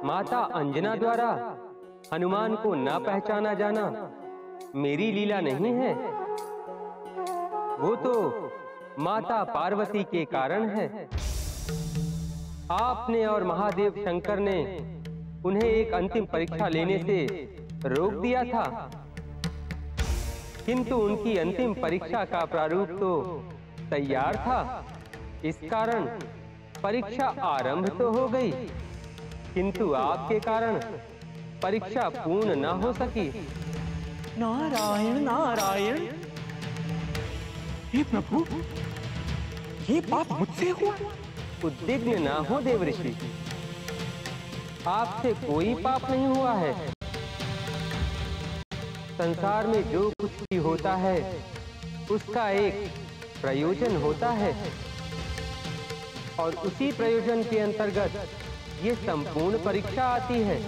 Speaker 9: माता अंजना द्वारा हनुमान को ना पहचाना जाना मेरी लीला नहीं है, वो तो माता पार्वती के कारण है। आपने और महादेव शंकर ने उन्हें एक अंतिम परीक्षा लेने से रोक दिया था, किंतु उनकी अंतिम परीक्षा का प्रारूप तो तैयार था। इस कारण परीक्षा आरंभ तो हो गई, किंतु आपके कारण परीक्षा पूर्ण न हो सकी।
Speaker 8: नारायण नारायण। हे प्रभु, ये पाप मुझसे हुआ?
Speaker 9: उद्विग्न ना हो देवर्षि, आपसे कोई पाप नहीं हुआ है। संसार में जो कुछ भी होता है उसका एक प्रयोजन होता है, और उसी प्रयोजन के अंतर्गत ये संपूर्ण परीक्षा आती है।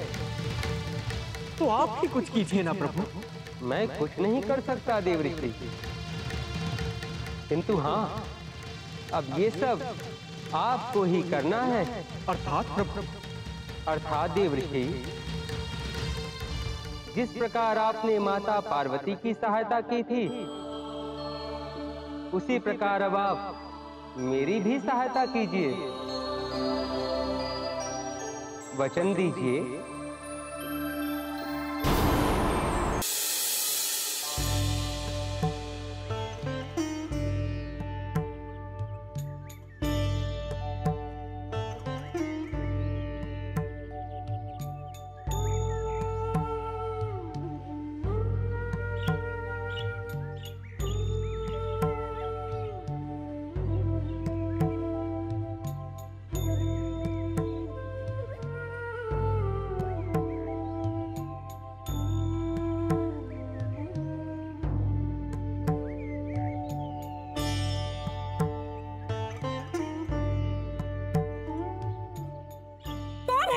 Speaker 8: तो आप ही कुछ कीजिए ना प्रभु।
Speaker 9: मैं कुछ नहीं कर सकता देवर्षि, किंतु हाँ, अब ये सब आपको ही करना है।
Speaker 8: अर्थात प्रभु?
Speaker 9: अर्थात देवर्षि, जिस प्रकार आपने माता पार्वती की सहायता की थी, उसी प्रकार अब आप मेरी भी सहायता कीजिए। वचन दीजिए।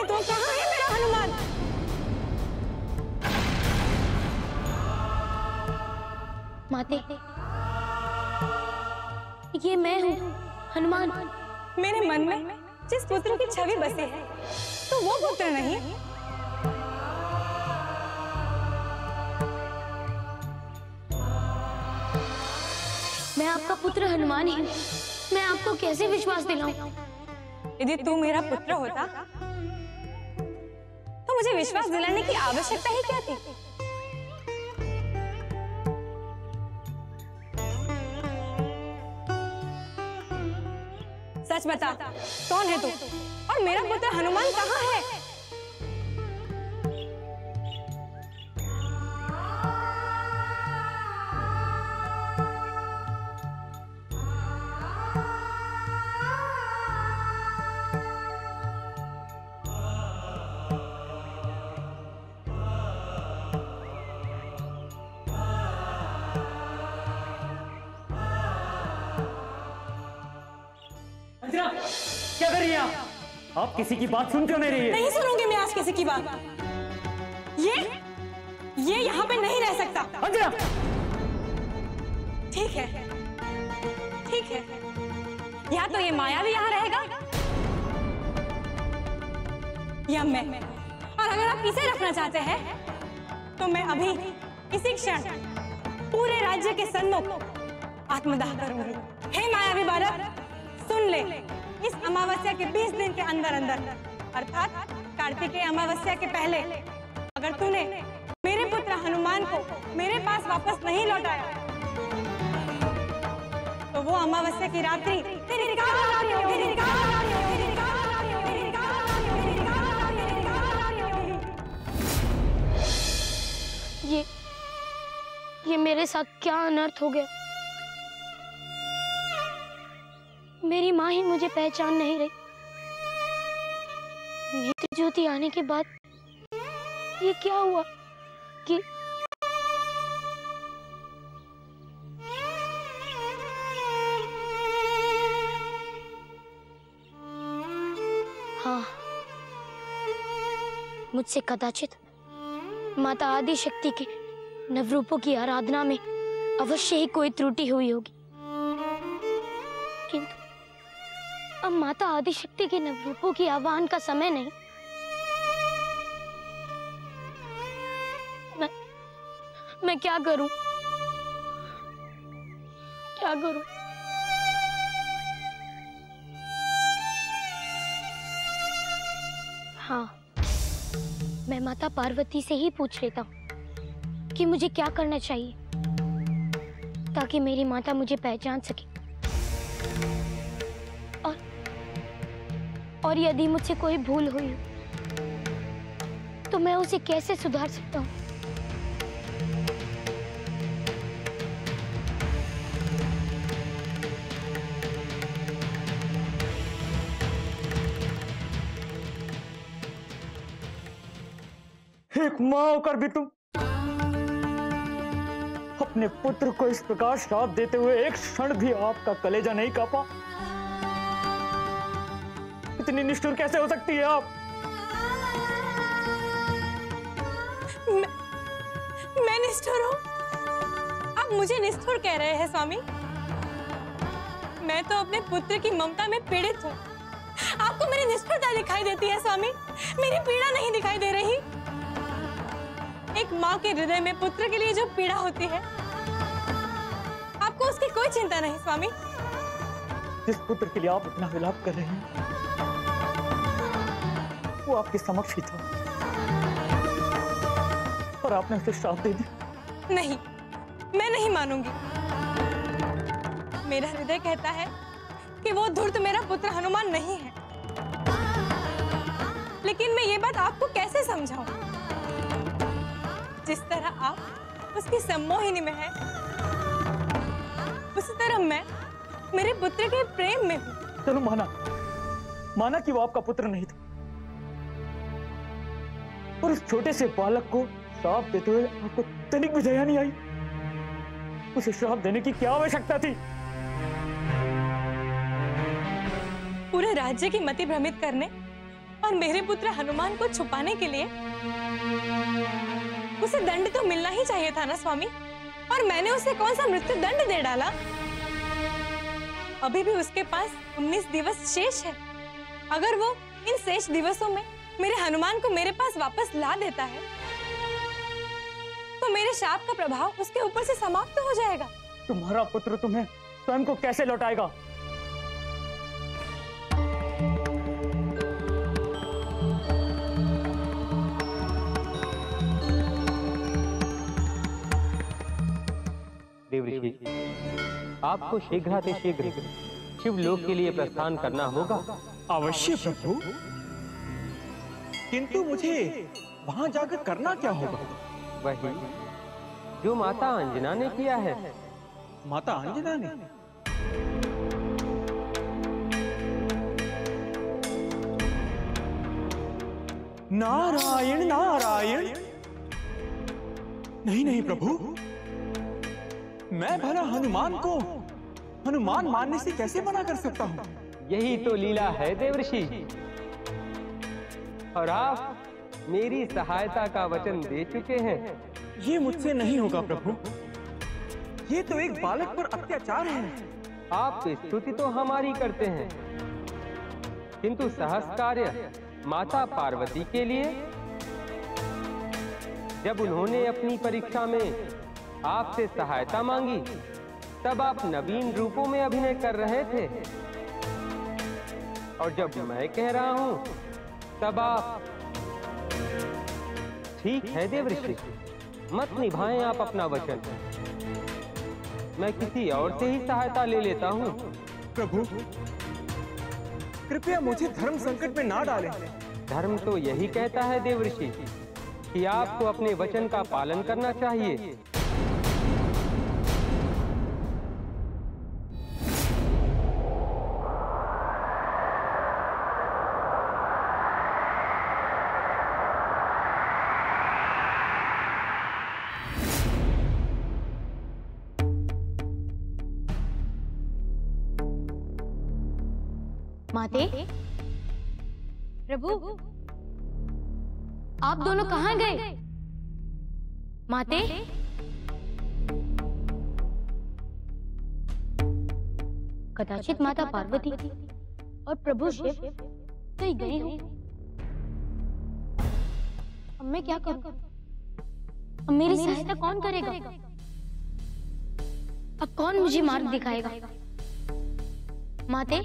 Speaker 2: तो कहाँ है मेरा हनुमान?
Speaker 1: माते, ये मैं हूँ, हनुमान।
Speaker 2: मेरे मन में जिस पुत्र की छवि बसी है, तो वो पुत्र नहीं।
Speaker 1: मैं आपका पुत्र हनुमान ही हूँ। मैं आपको कैसे विश्वास दिलाऊं?
Speaker 2: यदि तू मेरा पुत्र होता, तो मुझे विश्वास दिलाने की आवश्यकता ही क्या थी? सच बता, कौन है तू और मेरा पुत्र हनुमान कहाँ है?
Speaker 3: अंजना, क्या कर रही हैं आप किसी की बात सुन क्यों नहीं रही है?
Speaker 2: नहीं सुनूंगी मैं आज किसी की बात। ये यहाँ पे नहीं रह सकता।
Speaker 3: अंजना!
Speaker 2: ठीक है, ठीक है। या तो ये माया भी यहाँ रहेगा, या मैं। और अगर आप इसे रखना चाहते हैं, तो मैं अभी इसी क्षण पूरे राज्य के सन्मुख आत्मदाह करूंगी। हे मायावी बालक, सुन ले, इस अमावस्या के 20 दिन के अंदर अंदर, अर्थात कार्तिकेय अमावस्या के पहले, अगर तूने मेरे पुत्र हनुमान को मेरे पास वापस नहीं लौटाया, तो वो अमावस्या की रात्रि तेरी
Speaker 1: ये मेरे साथ क्या अनर्थ हो गया? मेरी माँ ही मुझे पहचान नहीं रही। नेत्र ज्योति आने के बाद ये क्या हुआ कि हाँ, मुझसे कदाचित माता आदि शक्ति के नवरूपों की आराधना में अवश्य ही कोई त्रुटि हुई होगी, किंतु अब माता आदि शक्ति के नवरूपों की आह्वान का समय नहीं। मैं क्या करूं? क्या करूं? हाँ, मैं माता पार्वती से ही पूछ लेता हूँ कि मुझे क्या करना चाहिए ताकि मेरी माता मुझे पहचान सके, और यदि मुझसे कोई भूल हुई तो मैं उसे कैसे सुधार सकता हूँ?
Speaker 3: एक माँ होकर भी तुम अपने पुत्र को इस प्रकार श्राप देते हुए एक क्षण भी आपका कलेजा नहीं कांपा? इतनी निष्ठुर कैसे हो सकती है आप?
Speaker 2: मैं निष्ठुर हूँ? आप मुझे निष्ठुर कह रहे हैं स्वामी? मैं तो अपने पुत्र की ममता में पीड़ित हूँ। आपको मेरी निष्ठुरता दिखाई देती है स्वामी, मेरी पीड़ा नहीं दिखाई दे रही। एक माँ के हृदय में पुत्र के लिए जो पीड़ा होती है, आपको उसकी कोई चिंता नहीं स्वामी।
Speaker 3: जिस पुत्र के लिए आप इतना विलाप कर रहे हैं, वो आपके समक्ष ही था और आपने उसे श्राप दे दिया।
Speaker 2: नहीं, मैं नहीं मानूंगी। मेरा हृदय कहता है कि वो धूर्त मेरा पुत्र हनुमान नहीं है, लेकिन मैं ये बात आपको कैसे समझाऊं? जिस तरह आप उसकी सम्मोहिनी में हैं, उसी तरह मैं मेरे पुत्र के प्रेम में हूँ।
Speaker 3: चलो माना कि वो आपका पुत्र नहीं था, और उस छोटे से बालक को श्राप देते हुए आपको तनिक भी दया नहीं आई। उसे श्राप देने की क्या आवश्यकता थी?
Speaker 2: पूरे राज्य की मति भ्रमित करने और मेरे पुत्र हनुमान को छुपाने के लिए उसे दंड तो मिलना ही चाहिए था ना स्वामी, और मैंने उसे कौन सा मृत्यु दंड दे डाला? अभी भी उसके पास 19 दिवस शेष है। अगर वो इन शेष दिवसों में मेरे हनुमान को मेरे पास वापस ला देता है तो मेरे शाप का प्रभाव उसके ऊपर से समाप्त हो जाएगा।
Speaker 3: तुम्हारा पुत्र तुम्हें स्वयं को कैसे लौटाएगा?
Speaker 9: देवऋषि, आपको शीघ्रातिशीघ्र शिवलोक के लिए प्रस्थान करना होगा।
Speaker 8: अवश्य प्रभु, किंतु मुझे वहां जाकर करना क्या होगा?
Speaker 9: वही जो माता अंजना ने किया है।
Speaker 8: माता अंजना ने? नारायण नारायण। नहीं नहीं प्रभु, मैं भला हनुमान मानने से कैसे मना कर सकता हूँ?
Speaker 9: यही तो लीला है देवऋषि, और आप मेरी सहायता का वचन दे चुके हैं।
Speaker 8: ये मुझसे नहीं होगा प्रभु, ये तो एक बालक पर अत्याचार है।
Speaker 9: आप स्तुति तो हमारी करते हैं, किंतु सहस कार्य माता पार्वती के लिए, जब उन्होंने अपनी परीक्षा में आपसे सहायता मांगी तब आप नवीन रूपों में अभिनय कर रहे थे, और जब मैं कह रहा हूं तब आप। ठीक है देवऋषि, मत निभाएं आप अपना वचन, मैं किसी और से ही सहायता ले लेता हूं।
Speaker 8: प्रभु, कृपया मुझे धर्म संकट में ना डालें।
Speaker 9: धर्म तो यही कहता है देवऋषि कि आपको अपने वचन का पालन करना चाहिए।
Speaker 1: माते, प्रभु, आप दोनों कहाँ गए? माते, कदाचित माता पार्वती और प्रभु शिव कहीं गए हों। अब मैं क्या करूं? अब मेरी सहायता कौन करेगा? अब कौन मुझे मार्ग दिखाएगा? माते,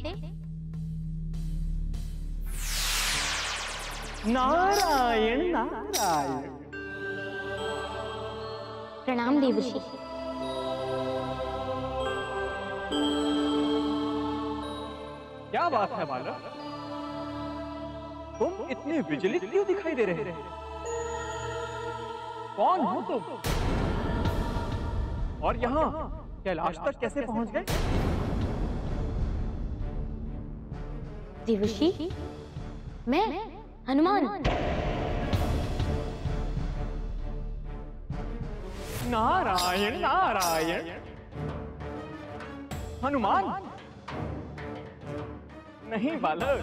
Speaker 8: नारायण नारायण।
Speaker 1: प्रणाम देवऋषि।
Speaker 8: क्या बात है बालक, तुम इतने विचलित क्यों दिखाई दे रहे? कौन हो तुम? और यहाँ कैलाश तक कैसे पहुंच गए?
Speaker 1: देवऋषि, मैं हनुमान।
Speaker 8: नारायण नारायण। हनुमान? नहीं बालक,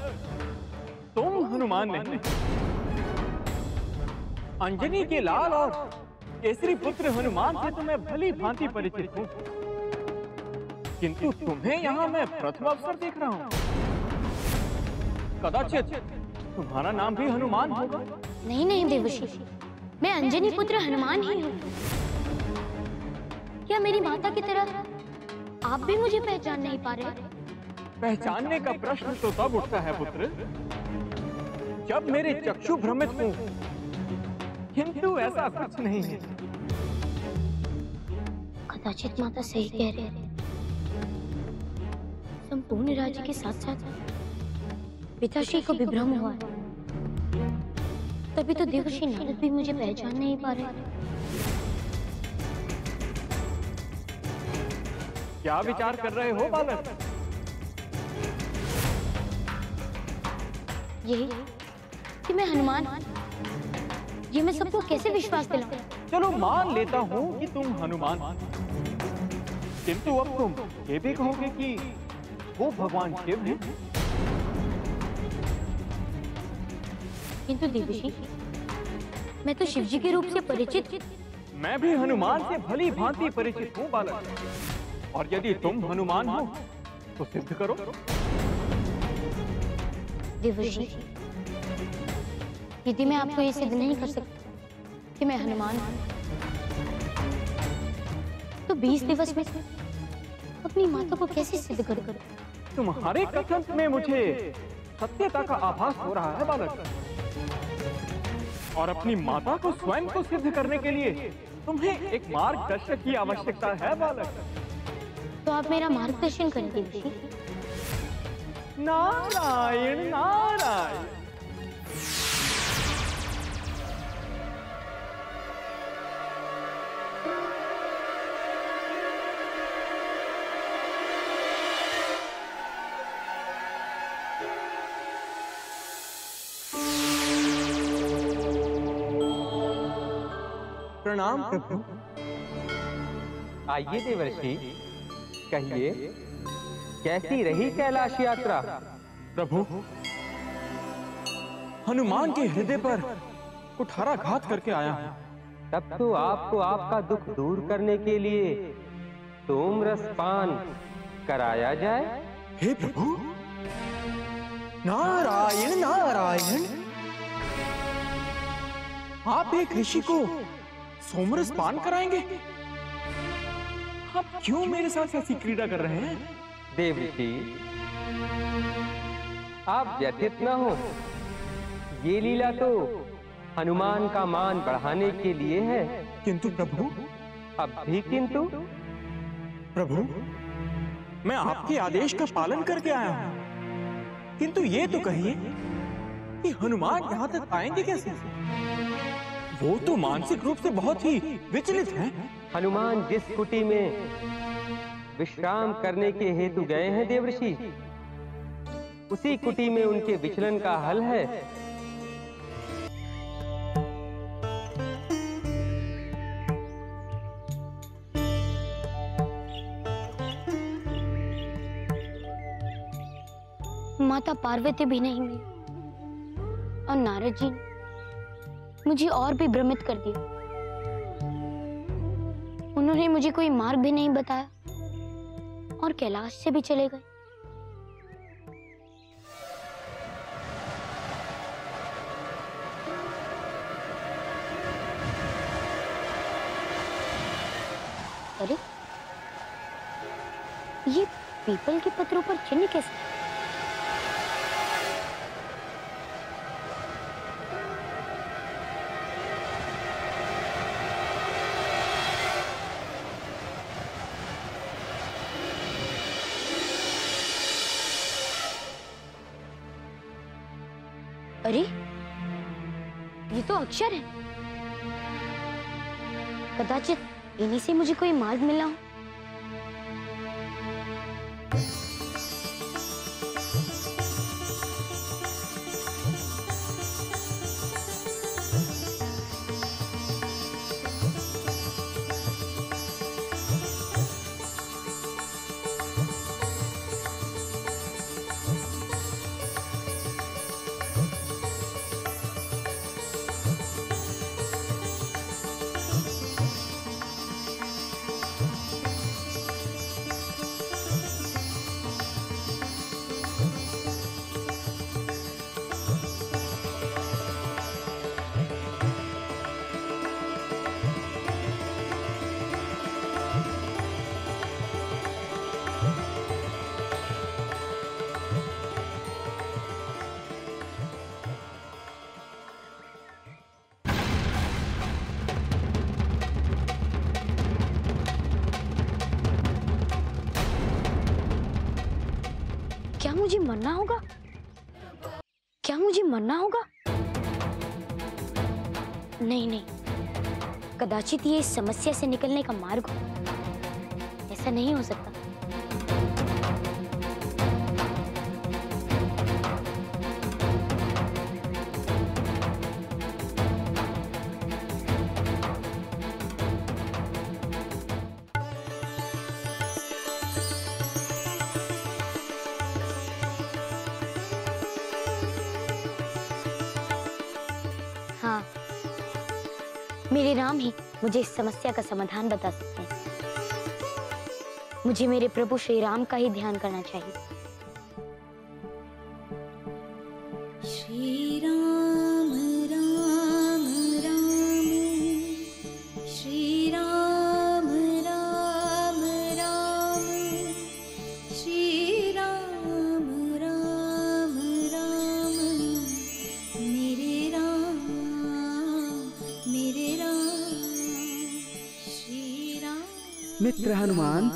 Speaker 8: तुम हनुमान नहीं। अंजनी के लाल और केसरी पुत्र हनुमान से तो मैं भली भांति परिचित हूँ, किंतु तुम्हें यहाँ मैं प्रथम अवसर देख रहा हूँ। कदाचित तुम्हारा नाम भी हनुमान होगा।
Speaker 1: नहीं नहीं देवऋषि, मैं अंजनी पुत्र हनुमान ही हूँ। क्या मेरी माता की तरह आप भी मुझे पहचान नहीं पा रहे?
Speaker 8: पहचानने का प्रश्न तो तब उठता है पुत्र, जब मेरे चक्षु भ्रमित हों, किंतु ऐसा कुछ नहीं है।
Speaker 1: कदाचित माता सही कह रहे हैं। संपूर्ण राज्य के साथ साथ पिताश्री को भी भ्रम हुआ है, तभी तो देवर्षि नारद भी मुझे पहचान नहीं पा रहे।
Speaker 8: क्या विचार कर रहे हो बालक?
Speaker 1: यही कि मैं हनुमान, ये मैं सबको कैसे विश्वास दिलाऊं?
Speaker 8: चलो मान लेता हूँ कि तुम हनुमान, किंतु अब तुम ये भी कहोगे कि वो भगवान शिव हैं?
Speaker 1: किंतु देवर्षि, मैं तो शिव जी के रूप से परिचित।
Speaker 8: मैं भी हनुमान से भली भांति परिचित हूँ बालक, और यदि तुम हनुमान हो तो सिद्ध करो।
Speaker 1: देवर्षि, यदि मैं आपको ये सिद्ध नहीं कर सकती कि मैं हनुमान हूँ, तो 20 दिवस में अपनी माता को कैसे सिद्ध करूं?
Speaker 8: तुम्हारे कथन में मुझे सत्यता का आभास हो रहा है बालक, और अपनी माता को स्वयं को सिद्ध करने के लिए तुम्हें एक मार्गदर्शक की आवश्यकता है बालक।
Speaker 1: तो आप मेरा मार्गदर्शन करें देवर्षि।
Speaker 8: नारायण नारायण।
Speaker 10: प्रणाम प्रभु।
Speaker 9: आइए देवर्षि, कहिए कैसी रही कैलाश यात्रा?
Speaker 10: प्रभु, हनुमान के हृदय पर कुठाराघात करके आया हूं।
Speaker 9: तब तो आपको आपका दुख दूर करने के लिए सोमरस पान कराया जाए।
Speaker 10: हे प्रभु, नारायण नारायण। आप एक ऋषि को सोमरस पान कराएंगे? आप क्यों मेरे साथ ऐसी क्रीड़ा कर रहे हैं?
Speaker 9: देवर्षि, आप व्यथित न हो। ये लीला तो हनुमान का मान बढ़ाने के लिए है।
Speaker 10: किंतु प्रभु।
Speaker 9: अब भी किंतु?
Speaker 10: प्रभु, मैं आपके आदेश का पालन करके आया हूं, किंतु ये तो कहिए कि हनुमान यहां तक आएंगे कैसे? वो तो मानसिक रूप से बहुत ही विचलित हैं।
Speaker 9: हनुमान जिस कुटी में विश्राम करने के हेतु गए हैं देवर्षि, उसी कुटी में उनके विचलन का हल है।
Speaker 1: माता पार्वती भी नहीं मिली और नारद जी ने मुझे और भी भ्रमित कर दिया। उन्होंने मुझे कोई मार्ग भी नहीं बताया और कैलाश से भी चले गए। अरे, ये पीपल के पत्रों पर चिन्ह कैसे? अरे, ये तो अक्षर है। कदाचित इन्हीं से मुझे कोई मार्ग मिला हो। क्या मुझे मरना होगा? क्या मुझे मरना होगा? नहीं नहीं, कदाचित ये इस समस्या से निकलने का मार्ग हो। ऐसा नहीं हो सकता। मेरे राम ही मुझे इस समस्या का समाधान बता सकते हैं। मुझे मेरे प्रभु श्री राम का ही ध्यान करना चाहिए।
Speaker 11: श्री राम राम राम, श्री राम राम राम, श्री राम राम राम, मेरे राम श्री राम।
Speaker 12: मित्र हनुमान,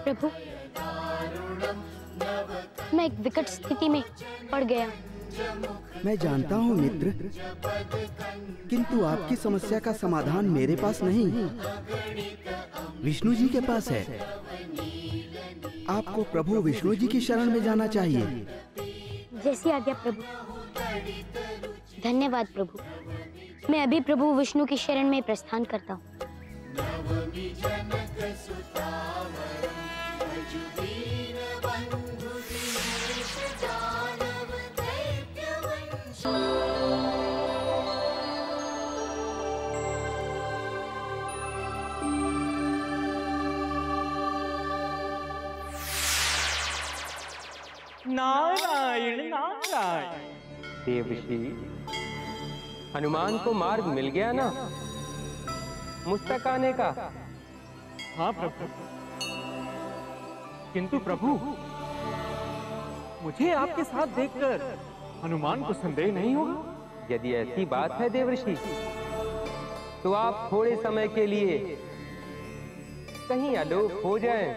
Speaker 1: प्रभु, मैं एक विकट स्थिति में पड़ गया।
Speaker 12: मैं जानता हूँ मित्र, किंतु आपकी समस्या का समाधान मेरे पास नहीं, विष्णु जी के पास है। आपको प्रभु विष्णु जी की शरण में जाना चाहिए।
Speaker 1: जैसी आज्ञा प्रभु। धन्यवाद प्रभु। मैं अभी प्रभु विष्णु की शरण में प्रस्थान करता हूँ।
Speaker 10: नारायण नारायण।
Speaker 9: देवऋषि, हनुमान को मार्ग मिल गया ना मुझ तक आने का?
Speaker 10: हाँ प्रभु, किंतु प्रभु मुझे आपके साथ देखकर हनुमान को संदेह नहीं होगा?
Speaker 9: यदि ऐसी बात है देवऋषि, तो आप थोड़े समय के लिए कहीं आलोक हो जाएं।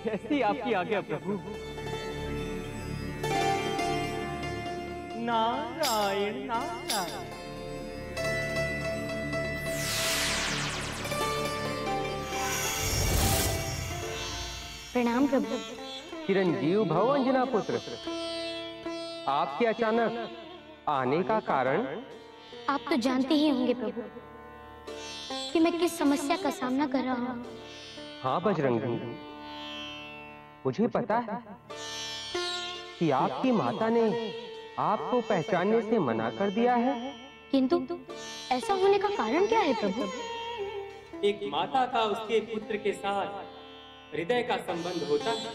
Speaker 10: कैसी आपकी आज्ञा प्रभु। नारायण नारायण।
Speaker 1: प्रणाम प्रभु।
Speaker 9: चिरंजीव भव अंजना पुत्र। आपके अचानक आने का कारण?
Speaker 1: आप तो जानते ही होंगे प्रभु कि मैं किस समस्या का सामना कर रहा हूँ।
Speaker 9: हाँ बजरंगी, मुझे पता है कि आपकी माता ने आपको पहचानने से मना कर दिया है।
Speaker 1: किंतु ऐसा होने का कारण क्या है प्रभु?
Speaker 13: एक माता का उसके पुत्र के साथ हृदय का संबंध होता है,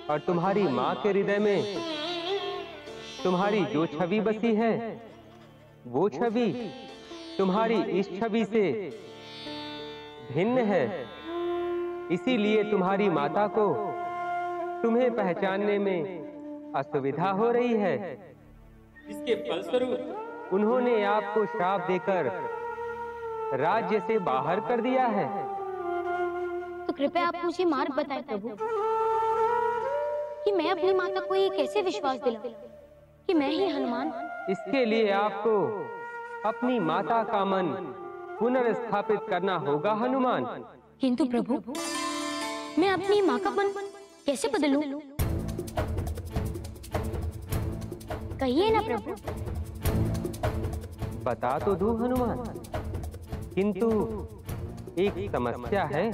Speaker 9: और तुम्हारी माँ के हृदय में तुम्हारी जो छवि बसी है, वो छवि तुम्हारी इस छवि से भिन्न है। इसीलिए तुम्हारी माता को तुम्हें पहचानने में असुविधा हो रही है।
Speaker 13: इसके फलस्वरूप
Speaker 9: उन्होंने आपको श्राप देकर राज्य से बाहर कर दिया है।
Speaker 1: तो कृपया आप मुझे मार्ग बताएं प्रभु कि मैं अपनी माता को ये कैसे विश्वास दिलाऊं कि मैं ही हनुमान।
Speaker 9: इसके लिए आपको अपनी माता का मन पुनर्स्थापित करना होगा हनुमान।
Speaker 1: किंतु प्रभु, मैं अपनी माँ का मन कैसे बदलूं? कहिए ना प्रभु।
Speaker 9: बता तो दूं हनुमान, किंतु एक समस्या है।